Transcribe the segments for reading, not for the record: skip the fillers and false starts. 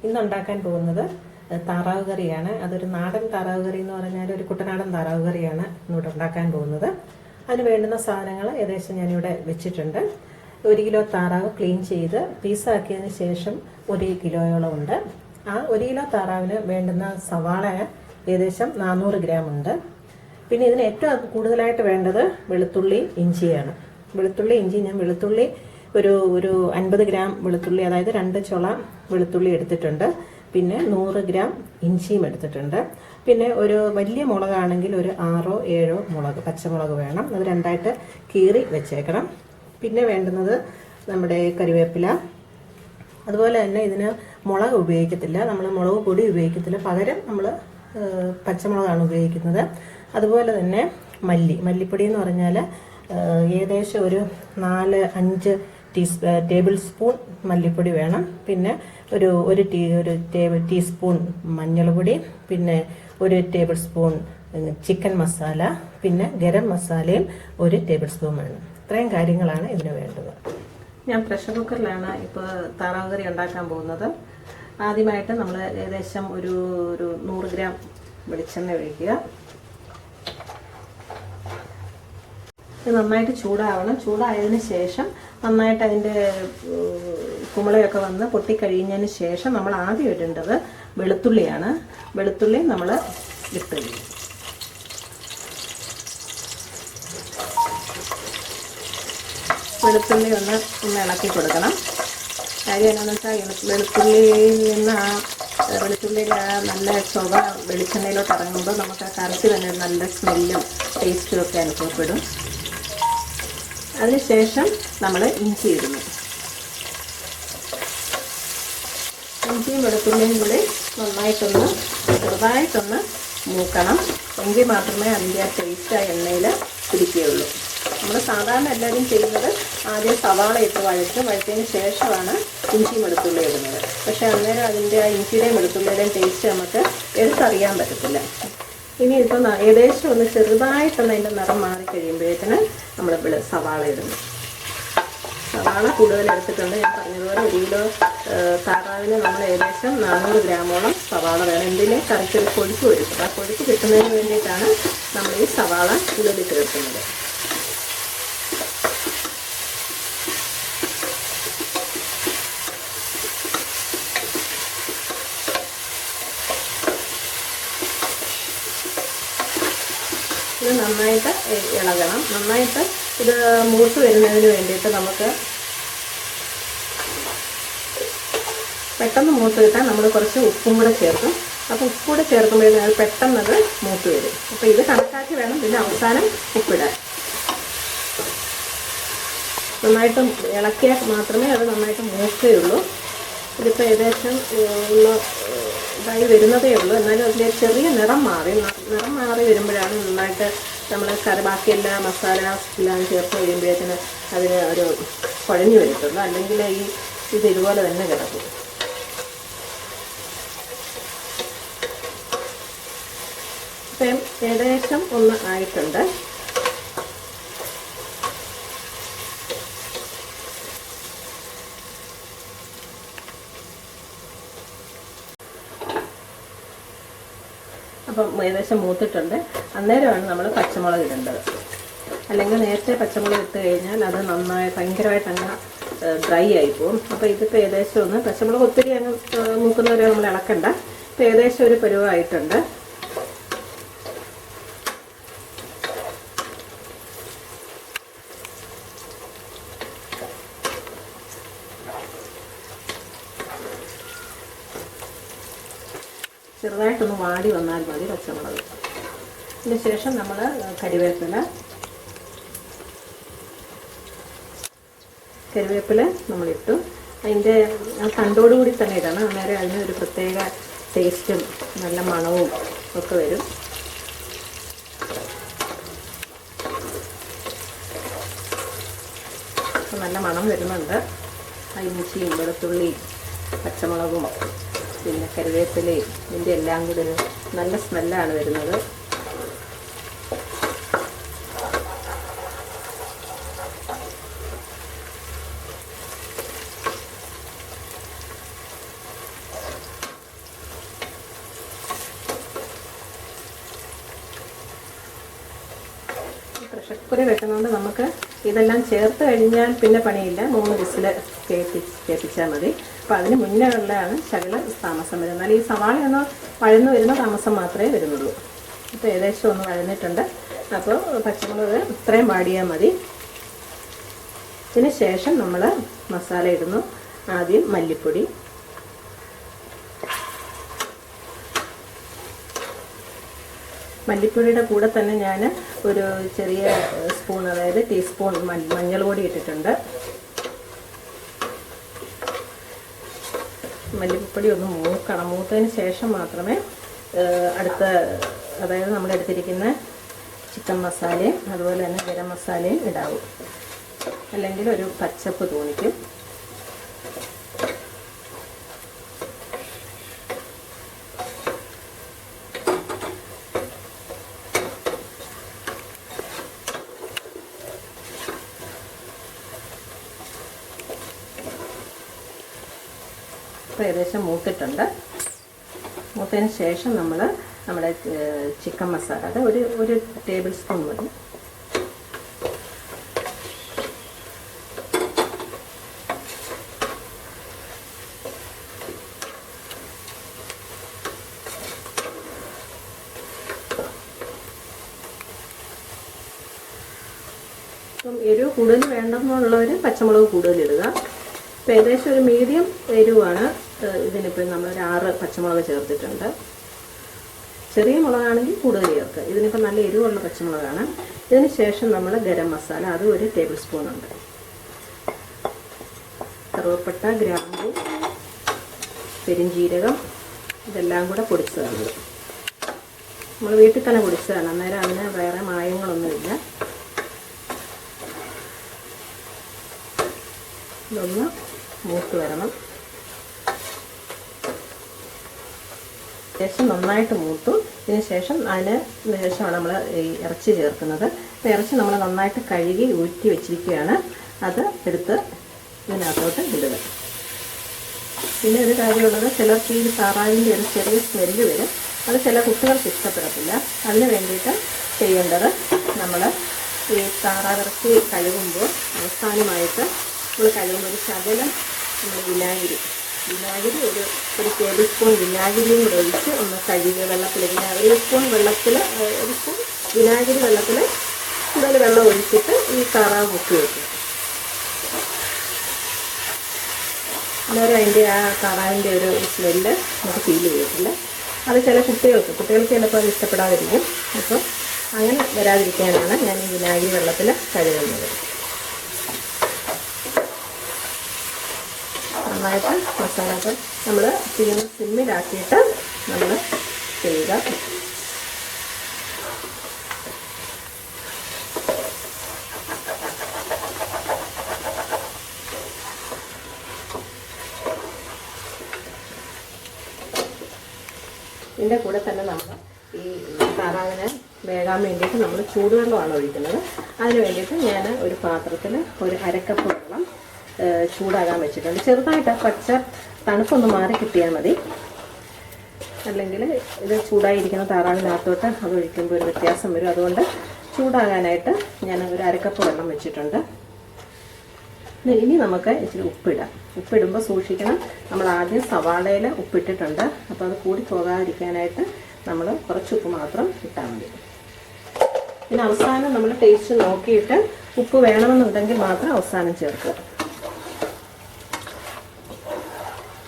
ഇന്നുണ്ടാക്കാൻ പോകുന്നത് താറാവ് കറിയാണ്. അതൊരു നാടൻ താറാവ് കറി എന്ന് പറഞ്ഞാൽ ഒരു കുട്ടനാടൻ താറാവ് കറിയാണ് ഇന്നിവിടെ ഉണ്ടാക്കാൻ പോകുന്നത്. അതിന് വേണ്ടുന്ന സാധനങ്ങൾ ഏകദേശം ഞാനിവിടെ വെച്ചിട്ടുണ്ട്. 1 കിലോ താറാവ് ക്ലീൻ ചെയ്ത് പീസാക്കിയതിന് ശേഷം 1 കിലോയോളം ഉണ്ട്. ആ 1 കിലോ താറാവിന് വേണ്ടുന്ന സവാള ഏകദേശം 400 ഗ്രാം ഉണ്ട്. പിന്നെ ഇതിന് ഏറ്റവും കൂടുതലായിട്ട് വേണ്ടത് വെളുത്തുള്ളി ഇഞ്ചിയാണ്. വെളുത്തുള്ളി ഇഞ്ചി ഞാൻ വെളുത്തുള്ളി ഒരു 50 ഗ്രാം വെളുത്തുള്ളി, അതായത് 2 ചുള വെളുത്തുള്ളി എടുത്തിട്ടുണ്ട്. പിന്നെ 100 ഗ്രാം ഇഞ്ചിയും എടുത്തിട്ടുണ്ട്. പിന്നെ ഒരു വലിയ മുളകാണെങ്കിൽ ഒരു 6 7 മുളക്, പച്ചമുളക് വേണം. അത് രണ്ടായിട്ട് കീറി വെച്ചേക്കണം. പിന്നെ വേണ്ടുന്നത് നമ്മുടെ കറിവേപ്പില. അതുപോലെ തന്നെ ഇതിന് മുളക് ഉപയോഗിക്കത്തില്ല, നമ്മൾ മുളക് പൊടി ഉപയോഗിക്കത്തില്ല, പകരം നമ്മൾ പച്ചമുളകാണ് ഉപയോഗിക്കുന്നത്. അതുപോലെ തന്നെ മല്ലിപ്പൊടി എന്ന് പറഞ്ഞാൽ ഏകദേശം ഒരു 4-5 ടേബിൾ സ്പൂൺ മല്ലിപ്പൊടി വേണം. പിന്നെ ഒരു ടീസ്പൂൺ മഞ്ഞൾപ്പൊടി, പിന്നെ 1 ടേബിൾ സ്പൂൺ ചിക്കൻ മസാല, പിന്നെ ഗരം മസാലയും 1 ടേബിൾ സ്പൂൺ വേണം. ഇത്രയും കാര്യങ്ങളാണ് ഇതിന് വേണ്ടത്. ഞാൻ പ്രഷർ കുക്കറിലാണ് ഇപ്പോൾ താറാവ് കറി ഉണ്ടാക്കാൻ പോകുന്നത്. ആദ്യമായിട്ട് നമ്മൾ ഏകദേശം ഒരു 100 ഗ്രാം വെളിച്ചെണ്ണ ഒഴിക്കുക. ഇത് നന്നായിട്ട് ചൂടാവണം. ചൂടായതിന് ശേഷം നന്നായിട്ട് അതിൻ്റെ കുമിളയൊക്കെ വന്ന് പൊട്ടിക്കഴിഞ്ഞതിന് ശേഷം നമ്മൾ ആദ്യം ഇടേണ്ടത് വെളുത്തുള്ളിയാണ്. വെളുത്തുള്ളി നമ്മൾ ഇട്ട് വെളുത്തുള്ളി ഒന്ന് ഇളക്കി കൊടുക്കണം. കാര്യം എന്താണെന്ന് വെച്ചാൽ വെളുത്തുള്ളിയിൽ നിന്ന് വെളുത്തുള്ളിയുടെ നല്ല ചുവ വെളിച്ചെണ്ണയിലോട്ട് ഇറങ്ങുമ്പോൾ നമുക്ക് ആ കറിക്ക് തന്നെ നല്ല സ്മെല്ലും ടേസ്റ്റും ഒക്കെ അനുഭവപ്പെടും. അതിനുശേഷം നമ്മൾ ഇഞ്ചി ഇടുന്നു. ഇഞ്ചിയും വെളുത്തുള്ളിയും കൂടി നന്നായിട്ടൊന്ന് ചെറുതായിട്ടൊന്ന് മൂക്കണം. എങ്കിൽ മാത്രമേ അതിൻ്റെ ആ ടേസ്റ്റ് ആ എണ്ണയിൽ പിടിക്കുകയുള്ളൂ. നമ്മൾ സാധാരണ എല്ലാവരും ചെയ്യുന്നത് ആദ്യം സവാള ഇട്ട് വഴറ്റിയതിന് ശേഷമാണ് ഇഞ്ചിയും വെളുത്തുള്ളി ഇടുന്നത്. പക്ഷേ അന്നേരം അതിൻ്റെ ആ ഇഞ്ചിയുടെയും വെളുത്തുള്ളിയുടെയും ടേസ്റ്റ് നമുക്ക് എടുത്തറിയാൻ പറ്റത്തില്ല. ഇനി ഇപ്പം ഏകദേശം ഒന്ന് ചെറുതായിട്ടൊന്ന് അതിൻ്റെ നിറം മാറിക്കഴിയുമ്പോഴത്തേന് നമ്മൾ സവാള ഇടുന്നു. സവാള കൂടുതൽ എടുത്തിട്ടുണ്ട്. ഞാൻ പറഞ്ഞതുപോലെ 1 കിലോ താറാവിന് നമ്മൾ ഏകദേശം 400 ഗ്രാമോളം സവാള വേണം. എന്തിന് കറിക്കൊരു കൊഴുപ്പ് വരും. ആ കൊഴുപ്പ് കിട്ടുന്നതിന് വേണ്ടിയിട്ടാണ് നമ്മൾ ഈ സവാള കൂടുതൽ ചേർക്കുന്നത്. ഇത് നന്നായിട്ട് ഇളകണം. നന്നായിട്ട് ഇത് മൂത്ത് വരുന്നതിന് വേണ്ടിയിട്ട് നമുക്ക് പെട്ടെന്ന് മൂത്ത് കിട്ടാൻ നമ്മൾ കുറച്ച് ഉപ്പും കൂടെ ചേർക്കും. അപ്പോൾ ഉപ്പ് കൂടെ ചേർക്കുമ്പോഴേ അത് പെട്ടെന്നത് മൂത്ത് വരും. അപ്പോൾ ഇത് കണക്കാക്കി വേണം പിന്നെ അവസാനം ഉപ്പിടാൻ. നന്നായിട്ട് ഇളക്കിയാൽ മാത്രമേ അത് നന്നായിട്ട് മൂക്കുകയുള്ളൂ. ഇതിപ്പോൾ ഏകദേശം ഇതായി വരുന്നതേ ഉള്ളൂ. എന്നാലും അതിൻ്റെ ചെറിയ നിറം മാറി വരുമ്പോഴാണ് നന്നായിട്ട് നമ്മൾ ബാക്കി എല്ലാ മസാല എല്ലാം ചേർത്ത് കഴിയുമ്പോഴത്തേന് അതിന് ഒരു കുഴഞ്ഞു വരത്തുള്ളൂ. അല്ലെങ്കിൽ ഇത് ഇതുപോലെ തന്നെ കിടക്കും. ഇപ്പം ഏകദേശം ഒന്ന് ആയിട്ടുണ്ട്. അപ്പം ഏകദേശം മൂത്തിട്ടുണ്ട്. അന്നേരമാണ് നമ്മൾ പച്ചമുളക് ഇടേണ്ടത്. അല്ലെങ്കിൽ നേരത്തെ പച്ചമുളക് ഇട്ട് കഴിഞ്ഞാൽ അത് നന്നായി ഭയങ്കരമായിട്ട് അങ്ങ് ഡ്രൈ ആയിപ്പോവും. അപ്പോൾ ഇതിപ്പോൾ ഏകദേശം ഒന്ന് പച്ചമുളക് ഒത്തിരി അങ്ങ് മൂക്കുന്നവരെ നമ്മൾ ഇളക്കണ്ട. ഇപ്പോൾ ഏകദേശം ഒരു പരുവമായിട്ടുണ്ട്. ചെറുതായിട്ടൊന്ന് വാടി വന്നാൽ മതി പച്ചമുളക്. അതിന് ശേഷം നമ്മൾ കറിവേപ്പില നമ്മളിട്ടു. അതിൻ്റെ ആ തണ്ടോടുകൂടി തന്നെ ഇടണം. അന്നേരം അതിനൊരു പ്രത്യേക ടേസ്റ്റും നല്ല മണവും ഒക്കെ വരും. നല്ല മണം വരുന്നുണ്ട്. ആ ഇഞ്ചിയും വെളുത്തുള്ളിയും പച്ചമുളകും പിന്നെ കറിവേപ്പിലയും ഇതിൻ്റെ എല്ലാം കൂടി ഒരു നല്ല സ്മെല്ലാണ് വരുന്നത്. കുക്കറി വെക്കുന്നതുകൊണ്ട് നമുക്ക് ഇതെല്ലാം ചേർത്ത് കഴിഞ്ഞാൽ പിന്നെ പണിയില്ല. 3 വിസിൽ കേൾപ്പിച്ചാൽ മതി. അപ്പോൾ അതിന് മുന്നേ ഉള്ളതാണ് ശകല താമസം വരുന്നത്. എന്നാൽ ഈ സവാള ഒന്ന് വഴന്നു വരുന്ന താമസം മാത്രമേ വരുന്നുള്ളൂ. ഇപ്പോൾ ഏകദേശം ഒന്ന് വഴന്നിട്ടുണ്ട്. അപ്പോൾ പച്ചമുളക് ഇത്രയും വാടിയാൽ മതി. ഇതിന് ശേഷം നമ്മൾ മസാല ഇടുന്നു. ആദ്യം മല്ലിപ്പൊടി, മല്ലിപ്പൊടിയുടെ കൂടെ തന്നെ ഞാൻ ഒരു ചെറിയ സ്പൂൺ, അതായത് ടീസ്പൂൺ മഞ്ഞൾ പൊടി ഇട്ടിട്ടുണ്ട്. മല്ലിപ്പൊടി ഒന്ന് മൂക്കണം. മൂത്തതിന് ശേഷം മാത്രമേ അടുത്ത, അതായത് നമ്മൾ എടുത്തിരിക്കുന്ന ചിക്കൻ മസാലയും അതുപോലെ തന്നെ ഗരം മസാലയും ഇടാവൂ. അല്ലെങ്കിൽ ഒരു പച്ചപ്പ് തോന്നിക്കും. ഏകദേശം മൂത്തിട്ടുണ്ട്. മൂത്തതിന് ശേഷം നമ്മൾ നമ്മുടെ ചിക്കൻ മസാല, അത് ഒരു ടേബിൾ സ്പൂൺ മതി. അപ്പം എരിവ് കൂടുതൽ വേണ്ടെന്നുള്ളവർ പച്ചമുളക് കൂടുതലിടുക. ഇപ്പോൾ ഏകദേശം ഒരു മീഡിയം എരിവാണ്. ഇതിനിപ്പോൾ നമ്മളൊരു 6 പച്ചമുളക് ചേർത്തിട്ടുണ്ട്. ചെറിയ മുളകാണെങ്കിൽ കൂടുതൽ ചേർക്കുക. ഇതിനിപ്പോൾ നല്ല എരിവുള്ള പച്ചമുളകാണ്. ഇതിന് ശേഷം നമ്മൾ ഗരം മസാല, അത് ഒരു ടേബിൾ സ്പൂൺ ഉണ്ട്. കറുവപ്പട്ട, ഗ്രാമ്പൂ, പെരിഞ്ജീരകം ഇതെല്ലാം കൂടെ പൊടിച്ചതാണ്. നമ്മൾ വീട്ടിൽ തന്നെ പൊടിച്ചതാണ്. അന്നേരം അതിന് വേറെ മായങ്ങളൊന്നുമില്ല. ഇതൊന്ന് മൂത്ത് വരണം. ശേഷം നന്നായിട്ട് മൂത്തു. ഇതിന് ശേഷം അതിന് ശേഷമാണ് നമ്മൾ ഈ ഇറച്ചി ചേർക്കുന്നത്. ഇറച്ചി നമ്മൾ നന്നായിട്ട് കഴുകി ഊറ്റി വെച്ചിരിക്കുകയാണ്. അത് എടുത്ത് ഇതിനകത്തോട്ട് ഇടുക. പിന്നെ ഒരു കാര്യമുള്ളത്, ചിലർക്ക് ഈ താറാവിൻ്റെ ഒരു ചെറിയ സ്മെല്ല് വരും. അത് ചില കുട്ടികൾക്ക് ഇഷ്ടപ്പെടത്തില്ല. അതിന് വേണ്ടിയിട്ട് ചെയ്യേണ്ടത്, നമ്മൾ ഈ താറാവിറച്ചി കഴുകുമ്പോൾ അവസാനമായിട്ട് നമ്മൾ കഴുകുമ്പോൾ ഒരു ശകലം നമ്മൾ വിനാഗിരി ഒരു ടേബിൾ സ്പൂൺ വിനാഗിരിയും കൂടെ ഒഴിച്ച് ഒന്ന് കഴുകി വെള്ളത്തിലേക്ക്, ഒരു സ്പൂൺ വിനാഗിരി വെള്ളത്തിൽ കൂടുതൽ വെള്ളം ഒഴിച്ചിട്ട് ഈ താറാവ് മുക്കി വയ്ക്കുക. അന്നേരം അതിൻ്റെ ആ താറാവിൻ്റെ ഒരു സ്മെല്ല് നമുക്ക് ഫീൽ ചെയ്യത്തില്ല. അത് ചില കുട്ടികൾക്ക് ചിലപ്പോൾ അത് ഇഷ്ടപ്പെടാതിരിക്കും. അപ്പോൾ അങ്ങനെ വരാതിരിക്കാനാണ് ഞാൻ ഈ വിനാഗിരി വെള്ളത്തിൽ കഴുകുന്നത്. നന്നായിട്ട് മസാല നമ്മൾ ചെയ്യുന്ന സിമ്മിലാക്കിയിട്ട് നമ്മൾ ചെയ്യുക. ഇതിൻ്റെ കൂടെ തന്നെ നമ്മൾ ഈ താറാവിനെ വേകാൻ വേണ്ടിയിട്ട് നമ്മൾ ചൂടുവെള്ളമാണ് ഒഴിക്കുന്നത്. അതിന് വേണ്ടിയിട്ട് ഞാൻ ഒരു പാത്രത്തിൽ ഒരു 1/2 കപ്പ് വെള്ളം ചൂടാകാൻ വെച്ചിട്ടുണ്ട്. ചെറുതായിട്ട് പച്ച തണുപ്പൊന്ന് മാറി കിട്ടിയാൽ മതി. അല്ലെങ്കിൽ ഇത് ചൂടായിരിക്കുന്ന താറാവിനകത്തോട്ട് അത് ഒഴിക്കുമ്പോൾ ഒരു വ്യത്യാസം വരും. അതുകൊണ്ട് ചൂടാകാനായിട്ട് ഞാൻ ഒരു 1/2 കപ്പ് വെള്ളം വെച്ചിട്ടുണ്ട്. ഇനി നമുക്ക് ഇച്ചിരി ഉപ്പിടാം. ഉപ്പിടുമ്പോൾ സൂക്ഷിക്കണം, നമ്മൾ ആദ്യം സവാളയിൽ ഉപ്പിട്ടിട്ടുണ്ട്. അപ്പോൾ അത് കൂടി പോകാതിരിക്കാനായിട്ട് നമ്മൾ കുറച്ച് ഉപ്പ് മാത്രം ഇട്ടാൽ മതി. പിന്നെ അവസാനം നമ്മൾ ടേസ്റ്റ് നോക്കിയിട്ട് ഉപ്പ് വേണമെന്നുണ്ടെങ്കിൽ മാത്രം അവസാനം ചേർക്കുക.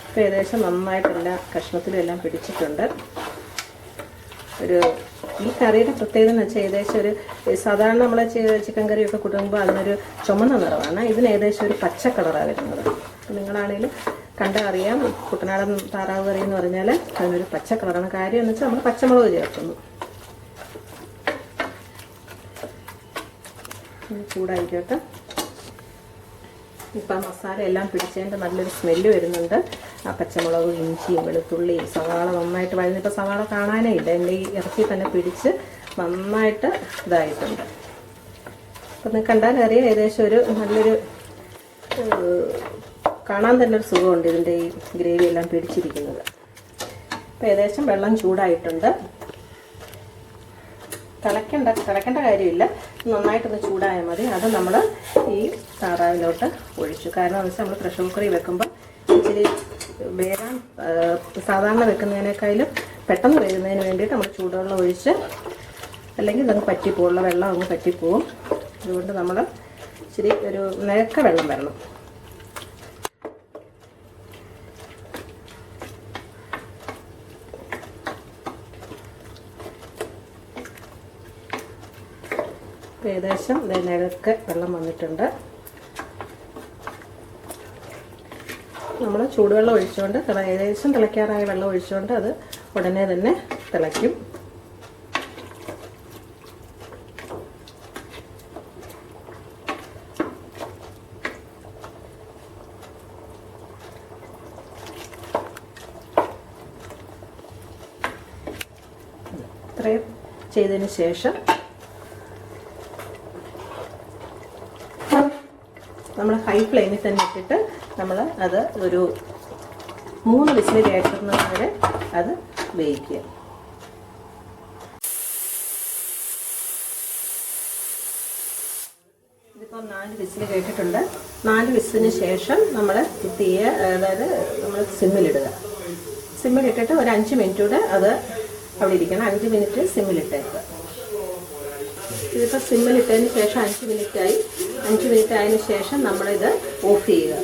ഇപ്പോൾ ഏകദേശം നന്നായിട്ടെല്ലാം കഷ്ണത്തിലും എല്ലാം പിടിച്ചിട്ടുണ്ട്. ഈ കറിയുടെ പ്രത്യേകത എന്ന് വെച്ചാൽ ഏകദേശം ഒരു സാധാരണ നമ്മൾ ചിക്കൻ കറിയൊക്കെ കൂട്ടുമ്പോൾ അതിനൊരു ചുമന്ന നിറമാണ്. ഇതിന് ഏകദേശം ഒരു പച്ച കളറാണ് വരുന്നത്. അപ്പോൾ നിങ്ങളാണെങ്കിലും കണ്ടാൽ അറിയാം, കുട്ടനാടൻ താറാവ് കറി എന്ന് പറഞ്ഞാൽ അതിനൊരു പച്ച കളറാണ്. കാര്യം എന്ന് വെച്ചാൽ നമ്മൾ പച്ചമുളക് ചേർക്കുന്നു. ചൂടായിക്കോട്ടെ. ഇപ്പം മസാല എല്ലാം പിടിച്ചതിൻ്റെ നല്ലൊരു സ്മെല്ല് വരുന്നുണ്ട്. ആ പച്ചമുളകും ഇഞ്ചിയും വെളുത്തുള്ളിയും സവാള നന്നായിട്ട് വഴഞ്ഞ്, ഇപ്പോൾ സവാള കാണാനേ ഇല്ല, എൻ്റെ ഈ ഇറച്ചി തന്നെ പിടിച്ച് നന്നായിട്ട് ഇതായിട്ടുണ്ട്. അപ്പം നിങ്ങൾക്ക് കണ്ടാൽ അറിയാം, ഏകദേശം ഒരു നല്ലൊരു കാണാൻ തന്നെ ഒരു സുഖമുണ്ട് ഇതിൻ്റെ ഈ ഗ്രേവി എല്ലാം പിടിച്ചിരിക്കുന്നത്. അപ്പോൾ ഏകദേശം വെള്ളം ചൂടായിട്ടുണ്ട്. തിളക്കേണ്ട കാര്യമില്ല, നന്നായിട്ടൊന്ന് ചൂടായാൽ മതി. അത് നമ്മൾ ഈ താറാവിലോട്ട് ഒഴിച്ചു. കാരണം എന്ന് വെച്ചാൽ നമ്മൾ പ്രഷർ കുക്കറിൽ വെക്കുമ്പോൾ ഇച്ചിരി വേഗം സാധാരണ വെക്കുന്നതിനേക്കാളും പെട്ടെന്ന് വേകുന്നതിന് വേണ്ടിയിട്ട് നമ്മൾ ചൂടുവെള്ളം ഒഴിച്ച്, അല്ലെങ്കിൽ ഇതങ്ങ് പറ്റിപ്പോകുള്ള വെള്ളം അങ്ങ് പറ്റിപ്പോവും. അതുകൊണ്ട് നമ്മൾ ഇച്ചിരി ഒരു നിരക്ക വെള്ളം വരണം. ഏകദേശം ഇതിനൊക്കെ വെള്ളം വന്നിട്ടുണ്ട്. നമ്മൾ ചൂടുവെള്ളം ഒഴിച്ചുകൊണ്ട് ഏകദേശം തിളയ്ക്കാറായ വെള്ളം ഒഴിച്ചുകൊണ്ട് അത് ഉടനെ തന്നെ തിളയ്ക്കും. ഇത്രയും ചെയ്തതിന് ശേഷം നമ്മൾ ഹൈ ഫ്ലെയിമിൽ തന്നെ ഇട്ടിട്ട് നമ്മൾ അത് ഒരു 3 വിസിൽ കയറ്റുന്നത് വരെ അത് വേവിക്കുക. ഇതിപ്പോൾ 4 വിസിൽ കേട്ടിട്ടുണ്ട്. 4 വിസിലിന് ശേഷം നമ്മൾ തീയെ, അതായത് നമ്മൾ സിമ്മിലിടുക. സിമ്മിലിട്ടിട്ട് ഒരു 5 മിനിറ്റ് കൂടെ അത് അവിടെ ഇരിക്കണം. 5 മിനിറ്റ് സിമ്മിലിട്ടേക്കുക. ഇതിപ്പോൾ സിമ്മിലിട്ടതിന് ശേഷം 5 മിനിറ്റായി. 5 മിനിറ്റ് ആയതിനു ശേഷം നമ്മളിത് ഓഫ് ചെയ്യുക.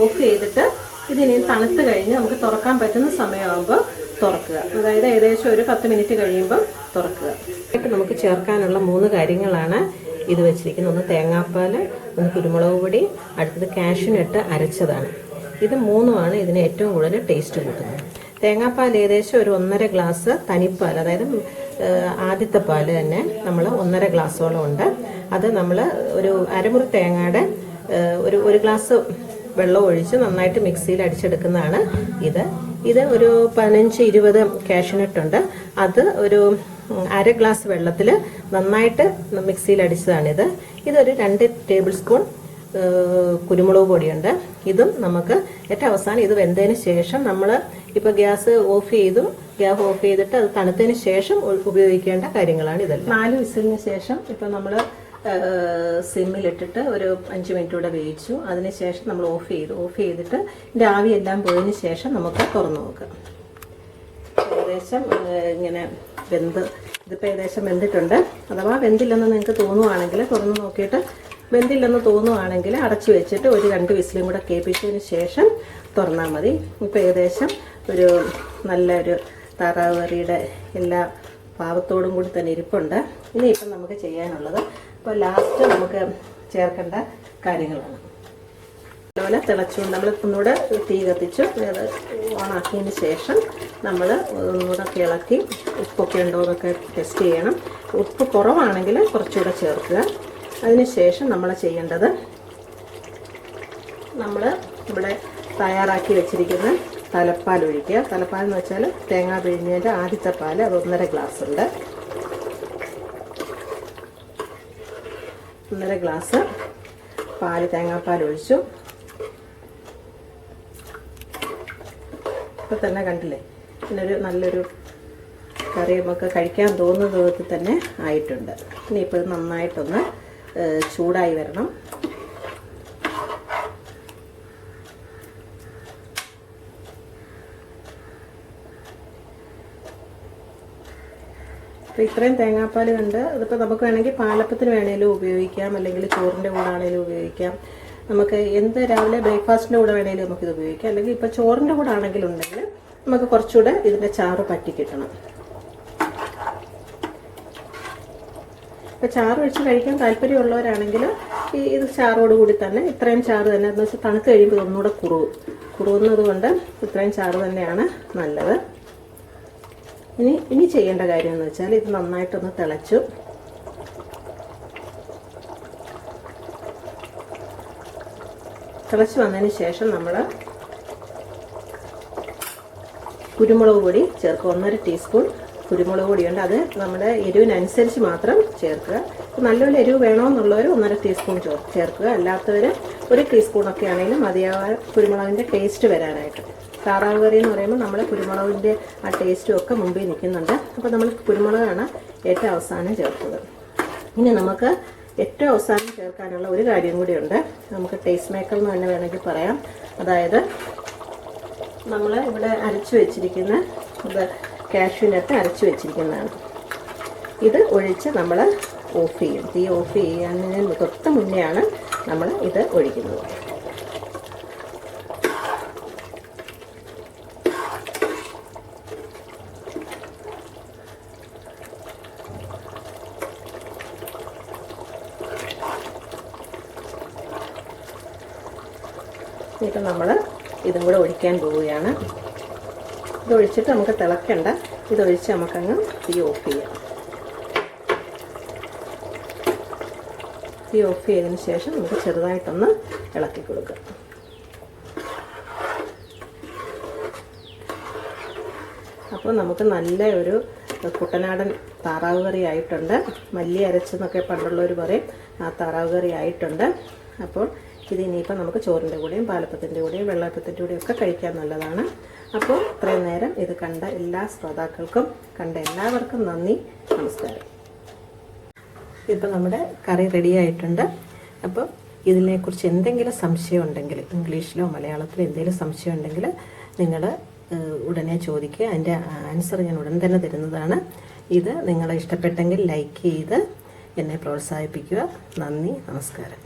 ഓഫ് ചെയ്തിട്ട് ഇതിനി തണുത്ത് കഴിഞ്ഞ് നമുക്ക് തുറക്കാൻ പറ്റുന്ന സമയമാകുമ്പോൾ തുറക്കുക. അതായത് ഏകദേശം ഒരു 10 മിനിറ്റ് കഴിയുമ്പോൾ തുറക്കുക. നമുക്ക് ചേർക്കാനുള്ള 3 കാര്യങ്ങളാണ് ഇത് വെച്ചിരിക്കുന്നത്. ഒന്ന് തേങ്ങാപ്പാൽ, ഒന്ന് കുരുമുളക് പൊടി, അടുത്തത് കാഷ്യൂനട്ട് അരച്ചതാണ്. ഇത് 3ഉമാണ് ഇതിന് ഏറ്റവും കൂടുതൽ ടേസ്റ്റ് കൂട്ടുന്നത്. തേങ്ങാപ്പാൽ ഏകദേശം ഒരു 1.5 ഗ്ലാസ് തനിപ്പാൽ, അതായത് ആദ്യത്തെ പാൽ തന്നെ നമ്മൾ 1.5 ഗ്ലാസോളം ഉണ്ട്. അത് നമ്മൾ ഒരു അരമുറി തേങ്ങയുടെ ഒരു ഗ്ലാസ് വെള്ളം ഒഴിച്ച് നന്നായിട്ട് മിക്സിയിൽ അടിച്ചെടുക്കുന്നതാണ് ഇത് ഒരു 15-20 കാഷ്യൂനട്ടുണ്ട്. അത് ഒരു 1/2 ഗ്ലാസ് വെള്ളത്തിൽ നന്നായിട്ട് മിക്സിയിൽ അടിച്ചതാണിത്. ഇതൊരു 2 ടേബിൾ സ്പൂൺ കുരുമുളക് പൊടിയുണ്ട്. ഇതും നമുക്ക് ഏറ്റവും അവസാനം ഇത് വെന്തതിന് ശേഷം നമ്മൾ ഇപ്പോൾ ഗ്യാസ് ഓഫ് ചെയ്തിട്ട് അത് തണുത്തതിന് ശേഷം ഉപയോഗിക്കേണ്ട കാര്യങ്ങളാണ് ഇതെല്ലാം. 4 വിസിലിന് ശേഷം ഇപ്പം നമ്മൾ സിമ്മിലിട്ടിട്ട് ഒരു 5 മിനിറ്റ് കൂടെ വേവിച്ചു. അതിനുശേഷം നമ്മൾ ഓഫ് ചെയ്തിട്ട് ഇതിൻ്റെ ആവിയെല്ലാം പോയതിന് ശേഷം നമുക്ക് തുറന്നു നോക്കാം. ഏകദേശം ഇങ്ങനെ ഇതിപ്പോൾ ഏകദേശം വെന്തിട്ടുണ്ട്. അഥവാ വെന്തില്ലെന്ന് നിങ്ങൾക്ക് തോന്നുവാണെങ്കിൽ തുറന്ന് നോക്കിയിട്ട് വെന്തില്ലെന്ന് തോന്നുവാണെങ്കിൽ അടച്ചു വെച്ചിട്ട് ഒരു 2 വിസിലും കൂടെ കേൾപ്പിച്ചതിന് ശേഷം തുറന്നാൽ മതി. ഇപ്പോൾ ഏകദേശം ഒരു നല്ലൊരു താറാവ് കറിയുടെ എല്ലാ പാവത്തോടും കൂടി തന്നെ ഇരിപ്പുണ്ട്. ഇനിയിപ്പം നമുക്ക് ചെയ്യാനുള്ളത് ഇപ്പോൾ ലാസ്റ്റ് നമുക്ക് ചേർക്കേണ്ട കാര്യങ്ങളാണ്. അതുപോലെ തിളച്ചുകൊണ്ട് നമ്മൾ ഒന്നുകൂടെ തീ കത്തിച്ചു അത് ഓണാക്കിയതിന് ശേഷം നമ്മൾ ഒന്നുകൂടെ ഇളക്കി ഉപ്പൊക്കെ ഉണ്ടോ എന്നൊക്കെ ടെസ്റ്റ് ചെയ്യണം. ഉപ്പ് കുറവാണെങ്കിൽ കുറച്ചുകൂടെ ചേർക്കുക. അതിനുശേഷം നമ്മൾ ചെയ്യേണ്ടത്, നമ്മൾ ഇവിടെ തയ്യാറാക്കി വെച്ചിരിക്കുന്ന തലപ്പാൽ ഒഴിക്കുക. തലപ്പാൽ എന്ന് വെച്ചാൽ തേങ്ങ പിഴിഞ്ഞതിൻ്റെ ആദ്യത്തെ പാൽ, അത് 1.5 ഗ്ലാസ് ഉണ്ട്. 1.5 ഗ്ലാസ് തേങ്ങാപ്പാൽ ഒഴിച്ചു. ഇപ്പം തന്നെ കണ്ടില്ലേ, ഇതിനൊരു നല്ലൊരു കറി നമുക്ക് കഴിക്കാൻ തോന്നുന്ന വിധത്തിൽ തന്നെ ആയിട്ടുണ്ട്. ഇനിയിപ്പോൾ ഇത് നന്നായിട്ടൊന്ന് ചൂടായി വരണം. അപ്പോൾ ഇത്രയും തേങ്ങാപ്പാൽ കണ്ട് ഇതിപ്പോൾ നമുക്ക് വേണമെങ്കിൽ പാലപ്പത്തിന് വേണേലും ഉപയോഗിക്കാം, അല്ലെങ്കിൽ ചോറിൻ്റെ കൂടെ ആണെങ്കിലും ഉപയോഗിക്കാം. നമുക്ക് എന്ത് രാവിലെ ബ്രേക്ക്ഫാസ്റ്റിൻ്റെ കൂടെ വേണേലും നമുക്കിത് ഉപയോഗിക്കാം. അല്ലെങ്കിൽ ഇപ്പോൾ ചോറിൻ്റെ കൂടെ ആണെങ്കിലും ഉണ്ടെങ്കിൽ നമുക്ക് കുറച്ചുകൂടെ ഇതിൻ്റെ ചാറ് പറ്റി കിട്ടണം. ഇപ്പോൾ ചാറ് വെച്ച് കഴിക്കാൻ താല്പര്യമുള്ളവരാണെങ്കിൽ ഇത് ചാറോട് കൂടി തന്നെ ഇത്രയും ചാറ് തന്നെ, എന്ന് വെച്ചാൽ തണുത്ത് കഴിയുമ്പോൾ ഒന്നുകൂടെ കുറുകുന്നത് കൊണ്ട് ഇത്രയും ചാറ് തന്നെയാണ് നല്ലത്. ഇനി ചെയ്യേണ്ട കാര്യം എന്ന് വെച്ചാൽ ഇത് നന്നായിട്ടൊന്ന് തിളച്ചു. തിളച്ച് വന്നതിന് ശേഷം നമ്മൾ കുരുമുളക് പൊടി ചേർക്കുക. 1.5 ടീസ്പൂൺ കുരുമുളക് പൊടിയുണ്ട്. അത് നമ്മുടെ എരിവിനനുസരിച്ച് മാത്രം ചേർക്കുക. നല്ലൊരു എരിവ് വേണമെന്നുള്ളവർ 1.5 ടീസ്പൂൺ ചേർക്കുക. അല്ലാത്തവർ 1 ടീസ്പൂണൊക്കെ ആണെങ്കിലും മതിയാവാൻ കുരുമുളകിൻ്റെ ടേസ്റ്റ് വരാനായിട്ട്. താറാവ് കറി എന്ന് പറയുമ്പോൾ നമ്മൾ കുരുമുളകിൻ്റെ ആ ടേസ്റ്റും ഒക്കെ മുമ്പിൽ നിൽക്കുന്നുണ്ട്. അപ്പോൾ നമ്മൾ കുരുമുളകാണ് ഏറ്റവും അവസാനം ചേർത്തത്. ഇനി നമുക്ക് ഏറ്റവും അവസാനം ചേർക്കാനുള്ള ഒരു കാര്യം കൂടിയുണ്ട്. നമുക്ക് ടേസ്റ്റ് മേക്കർ എന്ന് തന്നെ വേണമെങ്കിൽ പറയാം. അതായത് നമ്മൾ ഇവിടെ അരച്ചു വെച്ചിരിക്കുന്ന ഇത് കാഷ്യൂനട്ട് അരച്ചു വെച്ചിരിക്കുന്നതാണ്. ഇത് ഒഴിച്ച് നമ്മൾ ഓഫ് ചെയ്യും. തീ ഓഫ് ചെയ്യുന്നതിന് തൊട്ട് മുന്നെയാണ് നമ്മൾ ഇത് ഒഴിക്കുന്നത്. ഇപ്പം നമ്മൾ ഇതും കൂടെ ഒഴിക്കാൻ പോവുകയാണ്. ഇതൊഴിച്ചിട്ട് നമുക്ക് തിളക്കണ്ട. ഇതൊഴിച്ച് നമുക്കങ്ങ് തീ ഓഫ് ചെയ്യാം. തീ ഓഫ് ചെയ്തതിന് ശേഷം നമുക്ക് ചെറുതായിട്ടൊന്ന് ഇളക്കി കൊടുക്കാം. അപ്പോൾ നമുക്ക് നല്ല ഒരു കുട്ടനാടൻ താറാവ് കറി ആയിട്ടുണ്ട്. മല്ലി അരച്ചെന്നൊക്കെ പണ്ടുള്ളവർ പറയും. ആ താറാവ് കറി ആയിട്ടുണ്ട്. അപ്പോൾ ഇത് ഇനിയിപ്പോൾ നമുക്ക് ചോറിൻ്റെ കൂടെയും പാലപ്പത്തിൻ്റെ കൂടെയും വെള്ളയപ്പത്തിൻ്റെ കൂടെയും ഒക്കെ കഴിക്കാൻ നല്ലതാണ്. അപ്പോൾ ഇത്രയും നേരം ഇത് കണ്ട എല്ലാ ശ്രോതാക്കൾക്കും കണ്ട എല്ലാവർക്കും നന്ദി, നമസ്കാരം. ഇപ്പോൾ നമ്മുടെ കറി റെഡി ആയിട്ടുണ്ട്. അപ്പോൾ ഇതിനെക്കുറിച്ച് എന്തെങ്കിലും സംശയം ഉണ്ടെങ്കിൽ, ഇംഗ്ലീഷിലോ മലയാളത്തിലോ എന്തെങ്കിലും സംശയം ഉണ്ടെങ്കിൽ നിങ്ങൾ ഉടനെ ചോദിക്കുക. അതിൻ്റെ ആൻസർ ഞാൻ ഉടൻ തന്നെ തരുന്നതാണ്. ഇത് നിങ്ങളെ ഇഷ്ടപ്പെട്ടെങ്കിൽ ലൈക്ക് ചെയ്ത് എന്നെ പ്രോത്സാഹിപ്പിക്കുക. നന്ദി, നമസ്കാരം.